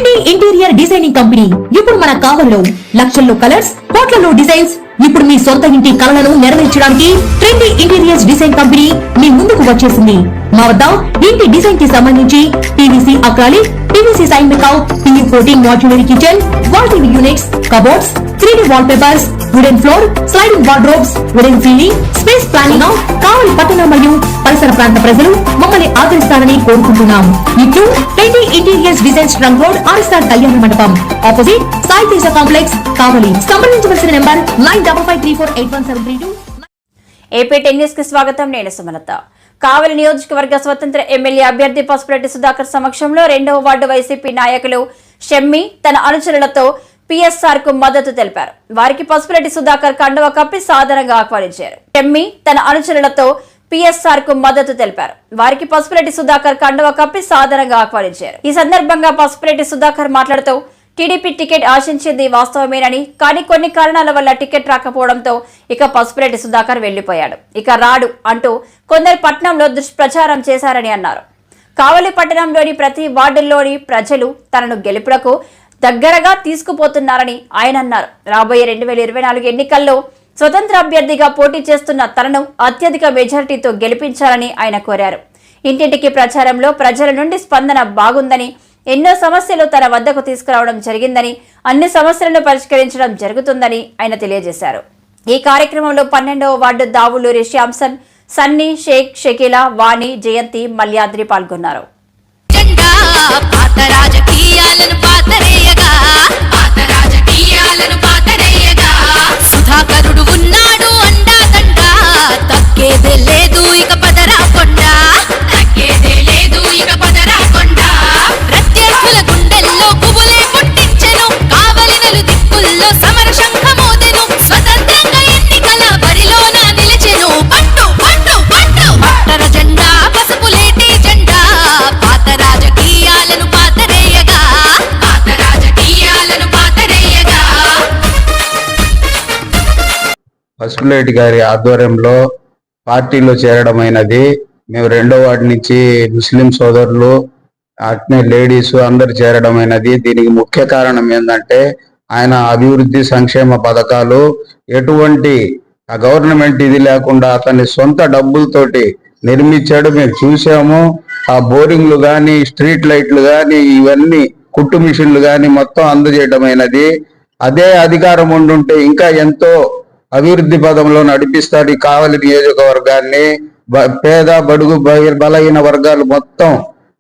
Trendy interior designing company ఇప్పుడు మన కావలిలో లక్షల్లో కలర్స్, కోట్లలో డిజైన్స్. ఇప్పుడు మీ సొంత ఇంటి కలలను నెరవేర్చడానికి ట్రెండీ ఇంటీరియర్స్ డిజైన్ కంపెనీ మీ ముందుకు వచ్చేసింది. మా వద్ద ఇంటి డిజైన్ కి సంబంధించి పీవీసీ అక్రాలిక్, పీవీసీ సైన్ మేకౌట్, PU coating, modular kitchen, wall TV units, cupboards, 3D wallpapers, wooden floor, sliding wardrobes, wooden ceiling, space planning. Kavali పట్టణం మరియు పరిసర ప్రాంత ప్రజలు మమ్మల్ని ఆదరిస్తారని కోరుకుంటున్నాం. ఇట్లు trendy interiors design trunk road, RSR Kalyana Mandapam, opposite Sai Teja complex, Kavali. సంప్రదించవలసిన నెంబర్ 9553481732. ఏపీ టెన్నిస్ కి స్వాగతం. నేను సుమలత. కావలి నియోజకవర్గ స్వతంత్ర ఎమ్మెల్యే అభ్యర్థి పసుపురెడ్డి సుధాకర్ సమక్షంలో 2వ వార్డు వైసీపీ నాయకులు షమ్మి తన అనుచరులతో పిఎస్ఆర్ కు మద్దతు తెలిపారు. వారికి పసుపురెడ్డి సుధాకర్ కండువా కప్పి సాదరంగా ఆహ్వానించారు. షమ్మి తన అనుచరులతో పిఎస్ఆర్ కు మద్దతు తెలిపారు. వారికి పసుపురెడ్డి సుధాకర్ కండువా కప్పి సాదరంగా ఆహ్వానించారు. ఈ సందర్భంగా పసుపురెడ్డి సుధాకర్ మాట్లాడుతూ టీడీపీ టికెట్ ఆశించింది వాస్తవమేనని, కానీ కొన్ని కారణాల వల్ల టికెట్ రాకపోవడంతో ఇక పసుపురెడ్డి సుధాకర్ వెళ్లిపోయాడు, ఇక రాడు అంటూ కొందరు పట్టణంలో దుష్ప్రచారం చేశారని అన్నారు. కావలి పట్టణంలోని ప్రతి వార్డుల్లోని ప్రజలు తనను గెలుపులకు దగ్గరగా తీసుకుపోతున్నారని ఆయన అన్నారు. రాబోయే 2024 ఎన్నికల్లో స్వతంత్ర అభ్యర్థిగా పోటీ చేస్తున్న తనను అత్యధిక మెజారిటీతో గెలిపించాలని ఆయన కోరారు. ఇంటింటికి ప్రచారంలో ప్రజల నుండి స్పందన బాగుందని, ఎన్నో సమస్యలు తన వద్దకు తీసుకురావడం జరిగిందని, అన్ని సమస్యలను పరిష్కరించడం జరుగుతుందని ఆయన తెలియజేశారు. ఈ కార్యక్రమంలో 12వ వార్డు దావులూరి శ్యాంసన్, సన్నీ, షేక్, షకీలా, వాణి, జయంతి, మల్యాద్రి పాల్గొన్నారు. సుధాకరుడు ఉన్నాడు అండాదండ, తగ్గేదే లేదు ఇక పదరా కొండ, తగ్గేదే లేదు ఇక పదరా కొండ. ప్రత్యర్థుల గుండెల్లో పువ్వులే పుట్టించెను, కావలినలు దిక్కుల్లో సమర శంఖమోదెను, స్వతంత్రంగా ఎన్నికల బరిలోన నిలిచెను. పట్టు పట్టు పట్టు పట్టర జెండా, పసుపులేటి జెండా, పాత రాజకీయాలను పాతరేయగా, పాత రాజకీయాలను పాతరేయగా. పసుపులేటి గారి ఆధ్వర్యంలో పార్టీలో చేరడమైనది. మేము 2వ వార్డు నుంచి ముస్లిం సోదరులు, అట్నే లేడీస్ అందరు చేరడమైనది. దీనికి ముఖ్య కారణం ఏంటంటే ఆయన అభివృద్ధి సంక్షేమ పథకాలు ఎటువంటి గవర్నమెంట్ ఇది లేకుండా అతని సొంత డబ్బులతోటి నిర్మించాడు. మేము చూసాము. ఆ బోరింగ్లు కానీ, స్ట్రీట్ లైట్లు కానీ, ఇవన్నీ కుట్టు మిషన్లు కానీ మొత్తం అందజేయడమైనది. అదే అధికారం ఉండుంటే ఇంకా ఎంతో అభివృద్ధి పదంలో నడిపిస్తాడు ఈ కావలి నియోజకవర్గాన్ని. పేద, బడుగు, బలహీన వర్గాలు మొత్తం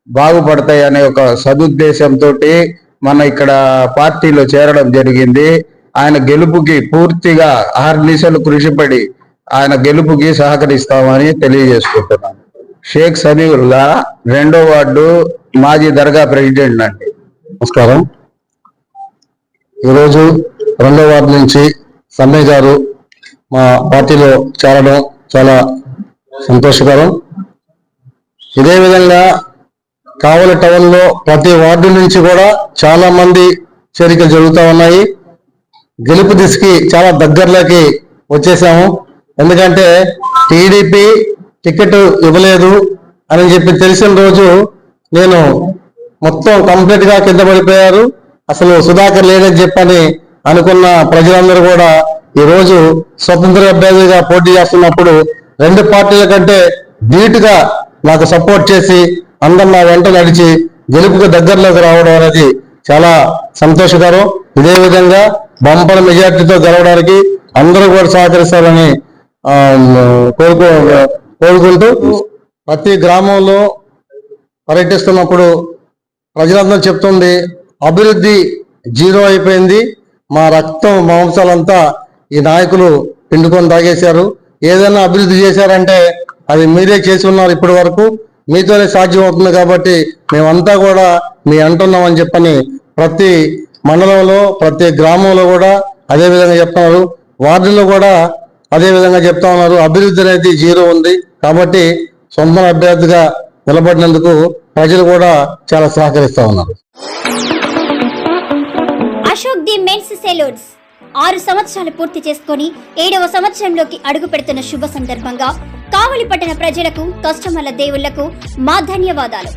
బాగుపడతాయి అనే ఒక సదుద్దేశంతో మన ఇక్కడ పార్టీలో చేరడం జరిగింది. ఆయన గెలుపుకి పూర్తిగా అహర్నిశలు కృషిపడి ఆయన గెలుపుకి సహకరిస్తామని తెలియజేసుకుంటున్నాను. షేక్ సమీవుల్లా, 2వ వార్డు మాజీ దర్గా ప్రెసిడెంట్ అండి. నమస్కారం. ఈరోజు 2వ వార్డు నుంచి సన్నయ్య గారు మా పార్టీలో చేరడం చాలా సంతోషకరం. ఇదే విధంగా కావలి టౌన్ లో ప్రతి వార్డు నుంచి కూడా చాలా మంది చేరికలు జరుగుతూ ఉన్నాయి. గెలుపు దిశకి చాలా దగ్గరలోకి వచ్చేసాము. ఎందుకంటే టీడీపీ టికెట్ ఇవ్వలేదు అని చెప్పి తెలిసిన రోజు నేను మొత్తం కంప్లీట్ గా కింద పడిపోయారు. అసలు సుధాకర్ లేదని చెప్పని అనుకున్న ప్రజలందరూ కూడా ఈ రోజు స్వతంత్ర అభ్యర్థిగా పోటీ చేస్తున్నప్పుడు 2 పార్టీల కంటే ధీటుగా నాకు సపోర్ట్ చేసి అందరం నా వెంట నడిచి గెలుపుకు దగ్గరలోకి రావడం అనేది చాలా సంతోషకరం. ఇదే విధంగా బంపర్ మెజార్టీతో గెలవడానికి అందరూ కూడా సహకరిస్తారని కోరుకుంటూ ప్రతి గ్రామంలో పర్యటిస్తున్నప్పుడు ప్రజలందరూ చెప్తుంది అభివృద్ధి 0 అయిపోయింది, మా రక్తం మాంసాలంతా ఈ నాయకులు పిండుకొని తాగేశారు, ఏదైనా అభివృద్ధి చేశారంటే అది మీరే చేసి ఉన్నారు, ఇప్పటి వరకు మీతోనే సాధ్యం అవుతుంది, కాబట్టి మేమంతా కూడా మీ అంటున్నామని చెప్పని ప్రతి మండలంలో ప్రతి గ్రామంలో కూడా అదే విధంగా చెప్తున్నారు. వార్డులో కూడా అదే విధంగా చెప్తా ఉన్నారు. అభివృద్ధి అనేది 0 ఉంది, కాబట్టి సొంత అభ్యర్థిగా నిలబడినందుకు ప్రజలు కూడా చాలా సహకరిస్తా ఉన్నారు. అశోక్ ది మెన్స్ సెలూన్స్ 6 సంవత్సరాలు పూర్తి చేసుకుని 7వ సంవత్సరంలోకి అడుగు పెడుతున్న శుభ సందర్భంగా కావలి పట్టణ ప్రజలకు, కస్టమర్ల దేవుళ్లకు మా ధన్యవాదాలు.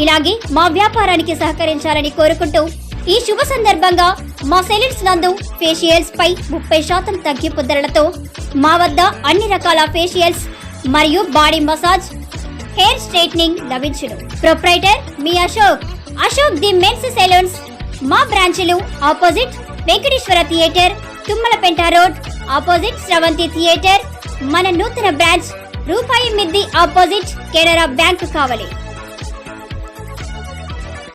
ఇలాగే మా వ్యాపారానికి సహకరించాలని కోరుకుంటూ ఈ శుభ సందర్భంగా మా సెలూన్స్ నందు ఫేషియల్స్ పై 30% తగ్గింపు ధరలతో మా వద్ద అన్ని రకాల ఫేషియల్స్ మరియు బాడీ మసాజ్, హెయిర్ స్ట్రైట్నింగ్ లభించును. ప్రొప్రైటర్ మీ అశోక్ ది మెన్స్ సెలూన్స్. మా బ్రాంచ్లు opposite Venkateswara theatre, Tummalapenta road, opposite Sravanthi theatre. మన నూతన బ్రాంచ్ రూపాయి మిద్ది ఆపోజిట్ కెనరా బ్యాంక్ కావలి.